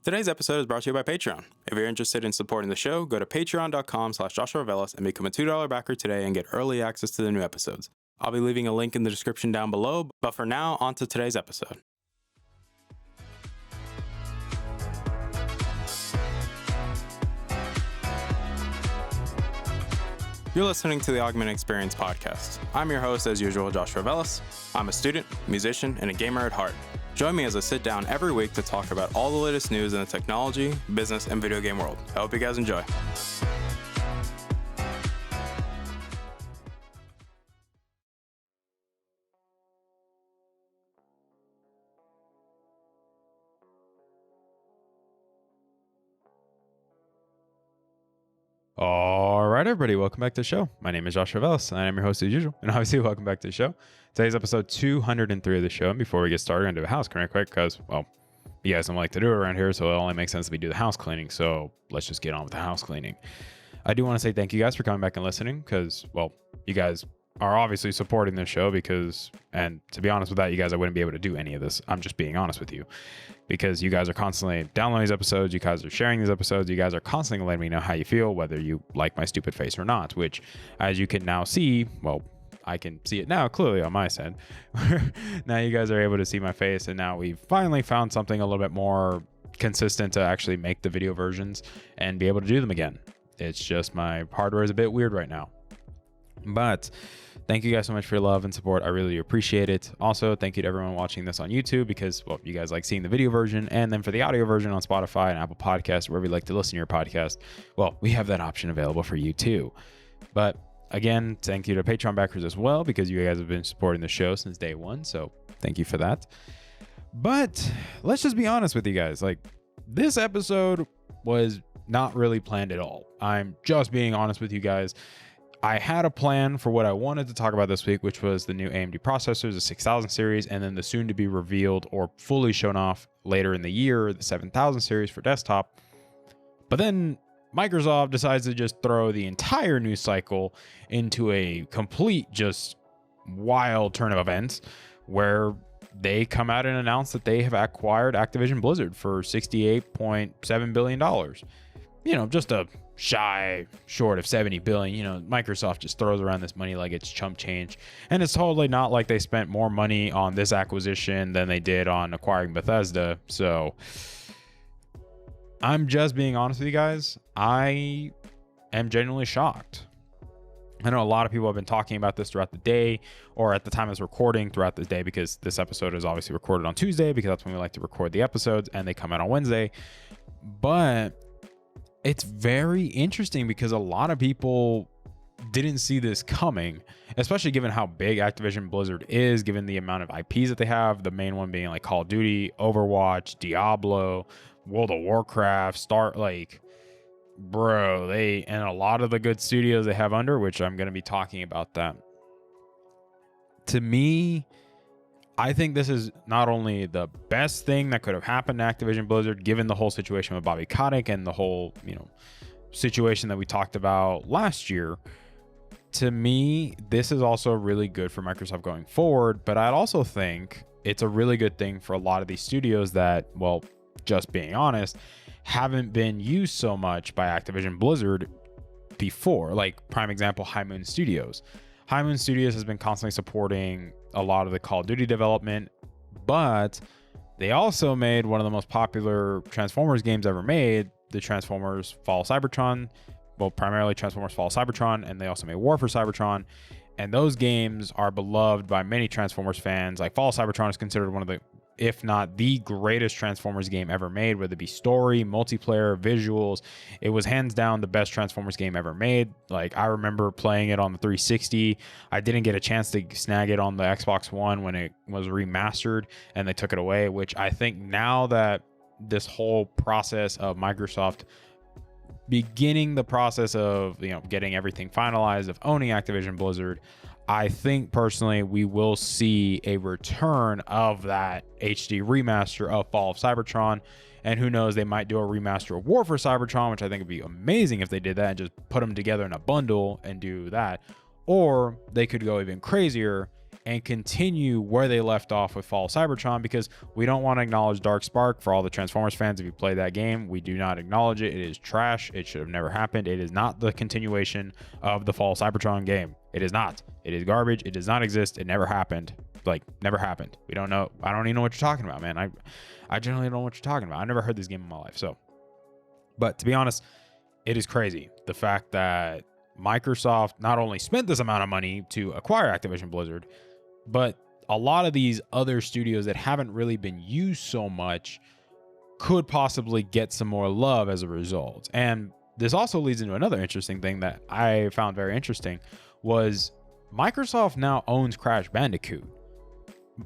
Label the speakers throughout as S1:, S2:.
S1: Today's episode is brought to you by Patreon. If you're interested in supporting the show, go to patreon.com/JoshuaVelas and become a $2 backer today and get early access to the new episodes. I'll be leaving a link in the description down below, but for now, on to today's episode. You're listening to the Augmented Experience podcast. I'm your host, as usual, Joshua Velas. I'm a student, musician, and a gamer at heart. Join me as I sit down every week to talk about all the latest news in the technology, business, and video game world. I hope you guys enjoy.
S2: All right, everybody, welcome back to the show. My name is Joshua Velas, and I'm your host as usual. And obviously, welcome back to the show. Today's episode 203 of the show. And before we get started, I'm going to do a house cleaning quick because, well, you guys don't like to do it around here, so it only makes sense that we do the house cleaning. So let's just get on with the house cleaning. I do want to say thank you guys for coming back and listening because, well, you guys are obviously supporting this show because, and to be honest with that, you guys, I wouldn't be able to do any of this. I'm just being honest with you because you guys are constantly downloading these episodes. You guys are sharing these episodes. You guys are constantly letting me know how you feel, whether you like my stupid face or not, which as you can now see, well, I can see it now clearly on my side. Now you guys are able to see my face, and now we've finally found something a little bit more consistent to actually make the video versions and be able to do them again. It's just my hardware is a bit weird right now. But thank you guys so much for your love and support. I really appreciate it. Also, thank you to everyone watching this on YouTube because, well, you guys like seeing the video version. And then for the audio version on Spotify and Apple Podcasts, wherever you like to listen to your podcast, well, we have that option available for you too. But again, thank you to Patreon backers as well because you guys have been supporting the show since day one. So thank you for that. But let's just be honest with you guys. Like, this episode was not really planned at all. I'm just being honest with you guys. I had a plan for what I wanted to talk about this week, which was the new AMD processors, the 6000 series, and then the soon to be revealed or fully shown off later in the year, the 7000 series for desktop. But then Microsoft decides to just throw the entire news cycle into a complete, just wild turn of events where they come out and announce that they have acquired Activision Blizzard for $68.7 billion. You know, just a short of 70 billion. You know, Microsoft just throws around this money like it's chump change, and it's totally not like they spent more money on this acquisition than they did on acquiring Bethesda. So I'm just being honest with you guys. I am genuinely shocked. I know a lot of people have been talking about this throughout the day, or at the time of this recording throughout the day, because this episode is obviously recorded on Tuesday because that's when we like to record the episodes, and they come out on Wednesday. But it's very interesting because a lot of people didn't see this coming, especially given how big Activision Blizzard is, given the amount of IPs that they have, the main one being like Call of Duty, Overwatch, Diablo, World of Warcraft, and a lot of the good studios they have under, which I'm going to be talking about that. To me, I think this is not only the best thing that could have happened to Activision Blizzard, given the whole situation with Bobby Kotick and the whole, situation that we talked about last year. To me, this is also really good for Microsoft going forward, but I'd also think it's a really good thing for a lot of these studios that, well, just being honest, haven't been used so much by Activision Blizzard before. Like, prime example, High Moon Studios. High Moon Studios has been constantly supporting a lot of the Call of Duty development, but they also made one of the most popular Transformers games ever made, the Transformers Fall of Cybertron. Well, primarily Transformers Fall of Cybertron, and they also made War for Cybertron. And those games are beloved by many Transformers fans. Like, Fall of Cybertron is considered one of the, if not the greatest Transformers game ever made, whether it be story, multiplayer, visuals. It was hands down the best Transformers game ever made. Like, I remember playing it on the 360. I didn't get a chance to snag it on the Xbox One when it was remastered and they took it away, which I think now that this whole process of Microsoft beginning the process of, getting everything finalized, of owning Activision Blizzard, I think personally we will see a return of that HD remaster of Fall of Cybertron. And who knows, they might do a remaster of War for Cybertron, which I think would be amazing if they did that and just put them together in a bundle and do that. Or they could go even crazier and continue where they left off with Fall of Cybertron, because we don't want to acknowledge Dark Spark. For all the Transformers fans, if you play that game, we do not acknowledge it. It is trash. It should have never happened. It is not the continuation of the Fall of Cybertron game. It is not. It is garbage. It does not exist. It never happened. Like, never happened. We don't know. I don't even know what you're talking about, man. I generally don't know what you're talking about. I never heard this game in my life. So, but to be honest, it is crazy. The fact that Microsoft not only spent this amount of money to acquire Activision Blizzard, but a lot of these other studios that haven't really been used so much could possibly get some more love as a result. And this also leads into another interesting thing that I found very interesting, was Microsoft now owns Crash Bandicoot.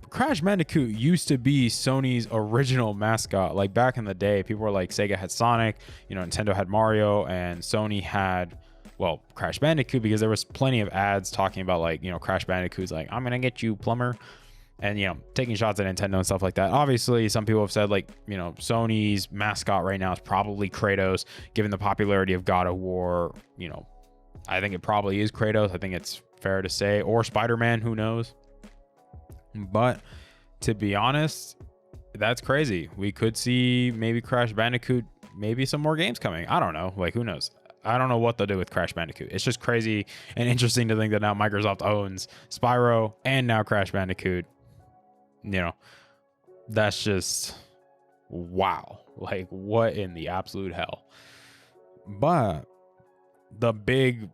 S2: Crash Bandicoot used to be Sony's original mascot. Like back in the day, people were like, Sega had Sonic, Nintendo had Mario, and Sony had, well, Crash Bandicoot, because there was plenty of ads talking about like, Crash Bandicoot's like, I'm gonna get you, plumber, and taking shots at Nintendo and stuff like that. Obviously, some people have said like, Sony's mascot right now is probably Kratos, given the popularity of God of War. I think it probably is Kratos. I think it's fair to say, or Spider-Man, who knows. But to be honest, that's crazy. We could see maybe Crash Bandicoot, maybe some more games coming. I don't know. Like, who knows? I don't know what they'll do with Crash Bandicoot. It's just crazy and interesting to think that now Microsoft owns Spyro and now Crash Bandicoot. That's just wow. Like, what in the absolute hell? But the big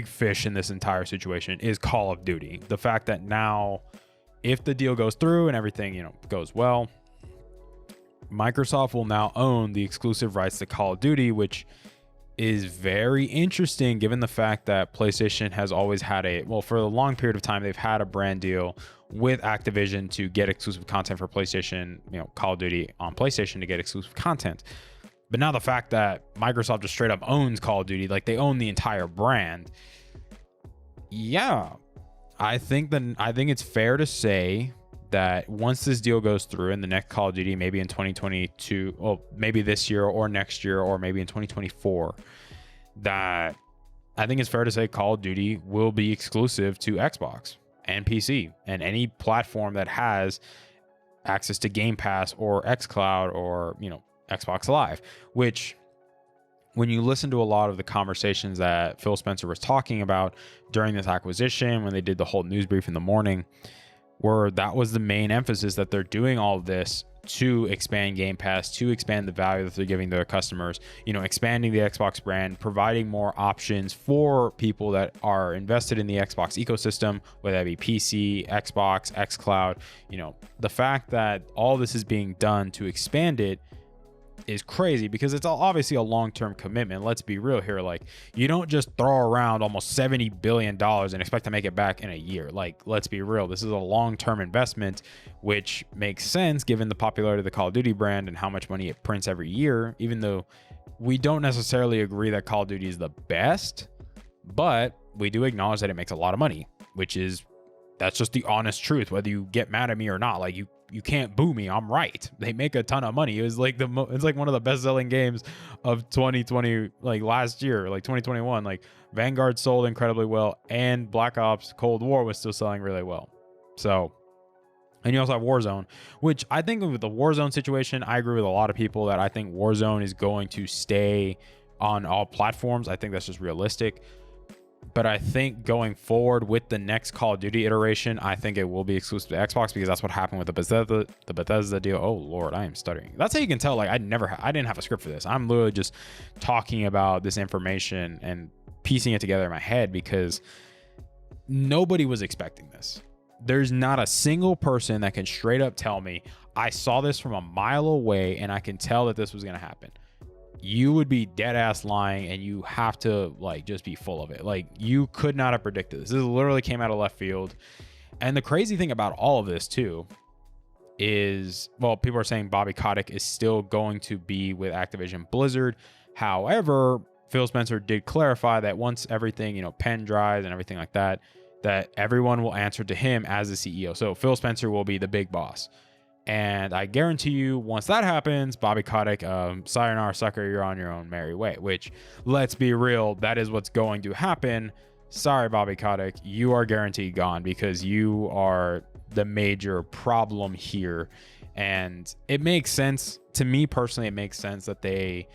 S2: fish in this entire situation is Call of Duty. The fact that now, if the deal goes through and everything, goes well, Microsoft will now own the exclusive rights to Call of Duty, which is very interesting given the fact that PlayStation has always had for a long period of time, they've had a brand deal with Activision to get exclusive content for PlayStation, Call of Duty on PlayStation to get exclusive content. But now the fact that Microsoft just straight up owns Call of Duty, like they own the entire brand. Yeah, I think it's fair to say that once this deal goes through in the next Call of Duty, maybe in 2022, well, maybe this year or next year, or maybe in 2024, that I think it's fair to say Call of Duty will be exclusive to Xbox and PC and any platform that has access to Game Pass or xCloud or, Xbox Live, which, when you listen to a lot of the conversations that Phil Spencer was talking about during this acquisition, when they did the whole news brief in the morning, where that was the main emphasis, that they're doing all of this to expand Game Pass, to expand the value that they're giving their customers, expanding the Xbox brand, providing more options for people that are invested in the Xbox ecosystem, whether that be PC, Xbox, xCloud. The fact that all this is being done to expand it is crazy, because it's obviously a long-term commitment. Let's be real here. Like, you don't just throw around almost $70 billion and expect to make it back in a year. Like, let's be real. This is a long-term investment, which makes sense given the popularity of the Call of Duty brand and how much money it prints every year, even though we don't necessarily agree that Call of Duty is the best, but we do acknowledge that it makes a lot of money, that's just the honest truth, whether you get mad at me or not. Like, you can't boo me. I'm right. They make a ton of money. It was like it's like one of the best selling games of 2020, like last year, like 2021. Like, Vanguard sold incredibly well, and Black Ops Cold War was still selling really well. So, and you also have Warzone, which I think with the Warzone situation, I agree with a lot of people that I think Warzone is going to stay on all platforms. I think that's just realistic. But I think going forward with the next Call of Duty iteration, I think it will be exclusive to Xbox, because that's what happened with the Bethesda deal. Oh Lord, I am stuttering. That's how you can tell. Like, I didn't have a script for this. I'm literally just talking about this information and piecing it together in my head, because nobody was expecting this. There's not a single person that can straight up tell me, I saw this from a mile away and I can tell that this was going to happen. You would be dead ass lying, and you have to like just be full of it. Like, you could not have predicted this. This literally came out of left field. And the crazy thing about all of this too is, well, people are saying Bobby Kotick is still going to be with Activision Blizzard. However, Phil Spencer did clarify that once everything, pen drives and everything like that, that everyone will answer to him as the CEO. So Phil Spencer will be the big boss. And I guarantee you, once that happens, Bobby Kotick, sayonara sucker, you're on your own merry way, which, let's be real, that is what's going to happen. sorry, Bobby Kotick, you are guaranteed gone because you are the major problem here. And it makes sense to me personally. It makes sense that they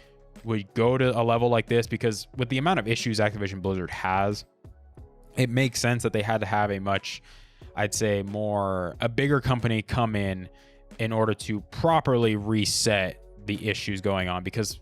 S2: would go to a level like this because with the amount of issues Activision Blizzard has, it makes sense that they had to have a much, I'd say, a bigger company come in order to properly reset the issues going on. Because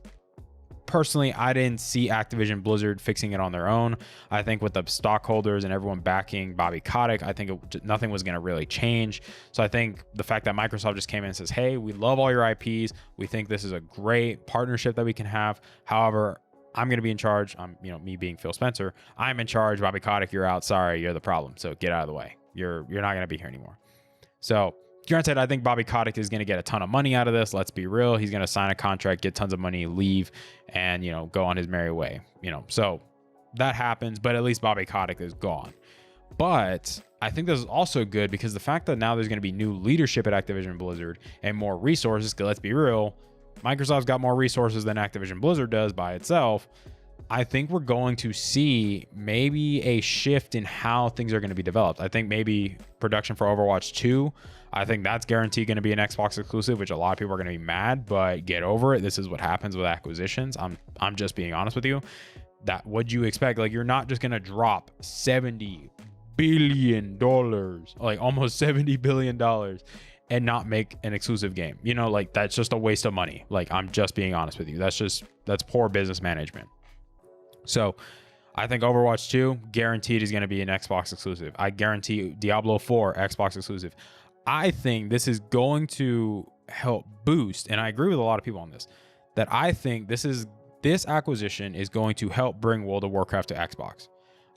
S2: personally, I didn't see Activision Blizzard fixing it on their own. I think with the stockholders and everyone backing Bobby Kotick, I think nothing was going to really change. So I think the fact that Microsoft just came in and says, hey, we love all your IPs. We think this is a great partnership that we can have. However, I'm going to be in charge. Me being Phil Spencer, I'm in charge. Bobby Kotick, you're out. Sorry, you're the problem. So get out of the way. You're not going to be here anymore. So granted, I think Bobby Kotick is going to get a ton of money out of this. Let's be real. He's going to sign a contract, get tons of money, leave, and, go on his merry way. So that happens, but at least Bobby Kotick is gone. But I think this is also good because the fact that now there's going to be new leadership at Activision Blizzard and more resources, because let's be real, Microsoft's got more resources than Activision Blizzard does by itself. I think we're going to see maybe a shift in how things are going to be developed. I think maybe production for Overwatch 2, I think that's guaranteed going to be an Xbox exclusive, which a lot of people are going to be mad, but get over it. This is what happens with acquisitions. I'm just being honest with you. That what you expect, like you're not just going to drop $70 billion, like almost $70 billion and not make an exclusive game. Like that's just a waste of money. Like I'm just being honest with you. That's poor business management. So I think Overwatch 2 guaranteed is going to be an Xbox exclusive. I guarantee Diablo 4 Xbox exclusive. I think this is going to help boost, and I agree with a lot of people on this, that I think this acquisition is going to help bring World of Warcraft to Xbox.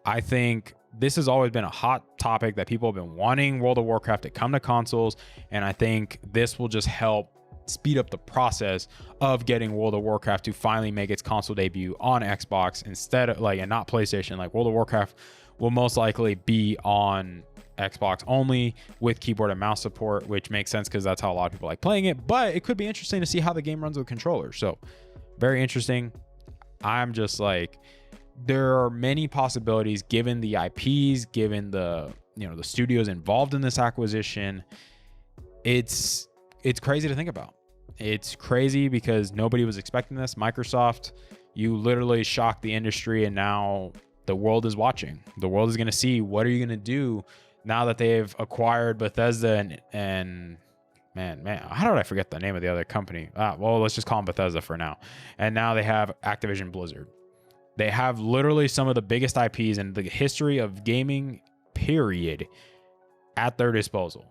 S2: I think this has always been a hot topic that people have been wanting World of Warcraft to come to consoles, and I think this will just help speed up the process of getting World of Warcraft to finally make its console debut on Xbox instead of and not PlayStation. Like World of Warcraft will most likely be on Xbox only with keyboard and mouse support, which makes sense because that's how a lot of people like playing it. But it could be interesting to see how the game runs with controllers. So very interesting. I'm just there are many possibilities given the IPs, given the the studios involved in this acquisition. It's crazy to think about. It's crazy because nobody was expecting this. Microsoft, you literally shocked the industry, and now the world is watching. The world is going to see what are you going to do now that they've acquired Bethesda and man, how did I forget the name of the other company? Well, let's just call them Bethesda for now. And now they have Activision Blizzard. They have literally some of the biggest IPs in the history of gaming, period, at their disposal.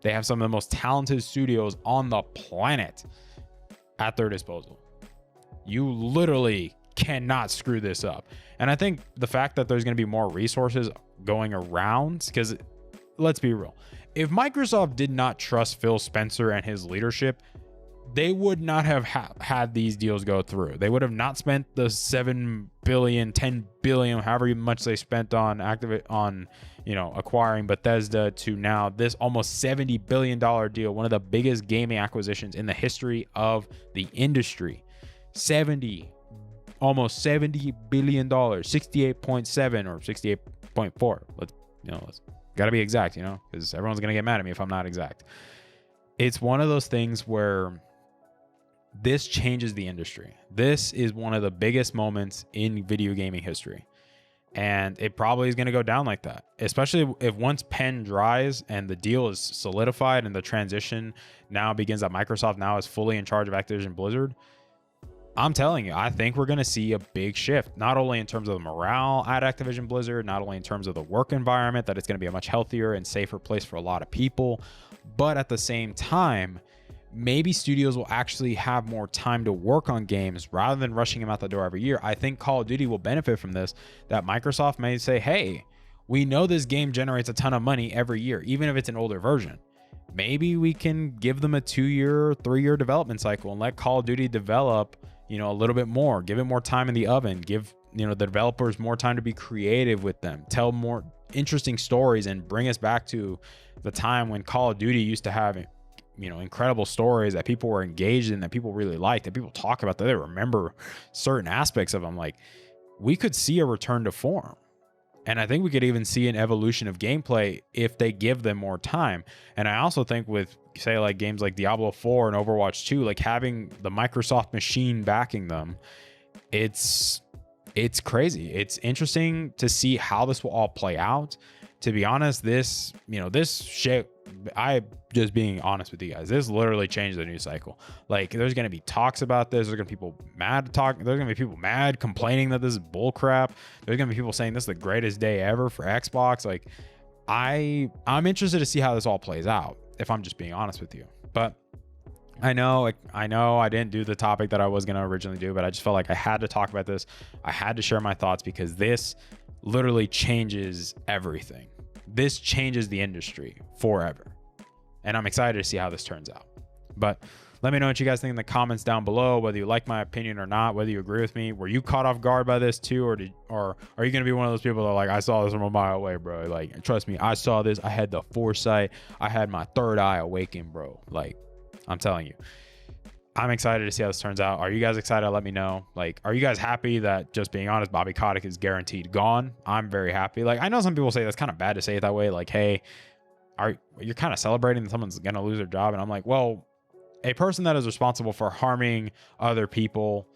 S2: They have some of the most talented studios on the planet at their disposal. You literally cannot screw this up. And I think the fact that there's going to be more resources going around, because let's be real, if Microsoft did not trust Phil Spencer and his leadership, they would not have had these deals go through. They would have not spent the $7 billion, $10 billion, however much they spent on acquiring Bethesda, to now this almost $70 billion deal, one of the biggest gaming acquisitions in the history of the industry. Almost $70 billion, 68.7 or 68.4. Let's gotta be exact, because everyone's gonna get mad at me if I'm not exact. It's one of those things where this changes the industry. This is one of the biggest moments in video gaming history. And it probably is going to go down like that, especially if once pen dries and the deal is solidified and the transition now begins, that Microsoft now is fully in charge of Activision Blizzard. I'm telling you, I think we're going to see a big shift, not only in terms of the morale at Activision Blizzard, not only in terms of the work environment, that it's going to be a much healthier and safer place for a lot of people, but at the same time, maybe studios will actually have more time to work on games rather than rushing them out the door every year. I think Call of Duty will benefit from this, that Microsoft may say, hey, we know this game generates a ton of money every year, even if it's an older version. Maybe we can give them a 2-year, 3-year development cycle and let Call of Duty develop, a little bit more, give it more time in the oven, give, the developers more time to be creative with them, tell more interesting stories, and bring us back to the time when Call of Duty used to have incredible stories that people were engaged in, that people really liked, that people talk about, that they remember certain aspects of them. Like, we could see a return to form. And I think we could even see an evolution of gameplay if they give them more time. And I also think with, say, like games like Diablo 4 and Overwatch 2, like having the Microsoft machine backing them, it's crazy. It's interesting to see how this will all play out. To be honest, this shit, I just being honest with you guys, this literally changed the news cycle. Like, there's going to be talks about this. There's going to be people mad there's going to be people mad complaining that this is bull crap. There's going to be people saying this is the greatest day ever for Xbox. Like, I'm interested to see how this all plays out, if I'm just being honest with you. But I know I didn't do the topic that I was going to originally do, but I just felt like I had to talk about this. I had to share my thoughts because this literally changes everything. This changes the industry forever. And I'm excited to see how this turns out. But let me know what you guys think in the comments down below, whether you like my opinion or not, whether you agree with me. Were you caught off guard by this too? Or are you going to be one of those people that are like, I saw this from a mile away, bro? Like, trust me, I saw this. I had the foresight. I had my third eye awakened, bro. Like, I'm telling you. I'm excited to see how this turns out. Are you guys excited? Let me know. Like, are you guys happy that, just being honest, Bobby Kotick is guaranteed gone? I'm very happy. Like, I know some people say that's kind of bad to say it that way. Like, hey, you're kind of celebrating that someone's going to lose their job. And I'm like, well, a person that is responsible for harming other people,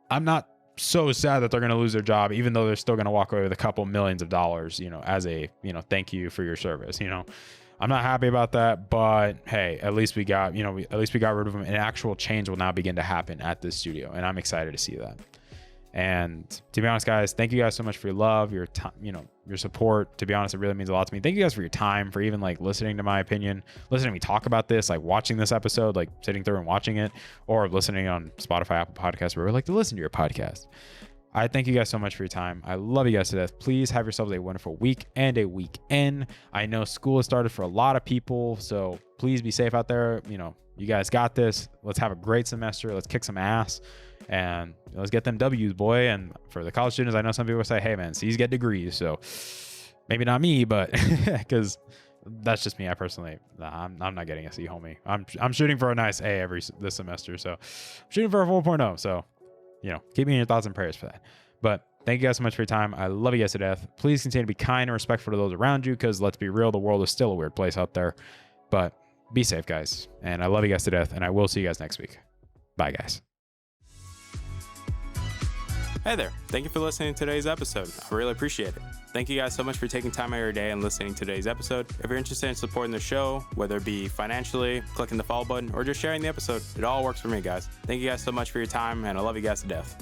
S2: I'm not so sad that they're going to lose their job, even though they're still going to walk away with a couple millions of dollars, as a, thank you for your service, I'm not happy about that, but hey, at least we got, at least we got rid of him. An actual change will now begin to happen at this studio, and I'm excited to see that. And to be honest, guys, thank you guys so much for your love, your time, your support. To be honest, it really means a lot to me. Thank you guys for your time, for even like listening to my opinion, listening to me talk about this, like watching this episode, like sitting through and watching it, or listening on Spotify, Apple Podcasts, where we like to listen to your podcast. I thank you guys so much for your time. I love you guys to death. Please have yourselves a wonderful week and a weekend. I know school has started for a lot of people, so please be safe out there. You guys got this. Let's have a great semester. Let's kick some ass and let's get them W's, boy. And for the college students, I know some people say, hey man, C's get degrees. So maybe not me, but because that's just me. I personally, I'm not getting a C, homie. I'm shooting for a nice A this semester. So I'm shooting for a 4.0. So keep me in your thoughts and prayers for that. But thank you guys so much for your time. I love you guys to death. Please continue to be kind and respectful to those around you, because let's be real, the world is still a weird place out there. But be safe, guys. And I love you guys to death. And I will see you guys next week. Bye, guys.
S1: Hey there. Thank you for listening to today's episode. I really appreciate it. Thank you guys so much for taking time out of your day and listening to today's episode. If you're interested in supporting the show, whether it be financially, clicking the follow button, or just sharing the episode, it all works for me, guys. Thank you guys so much for your time, and I love you guys to death.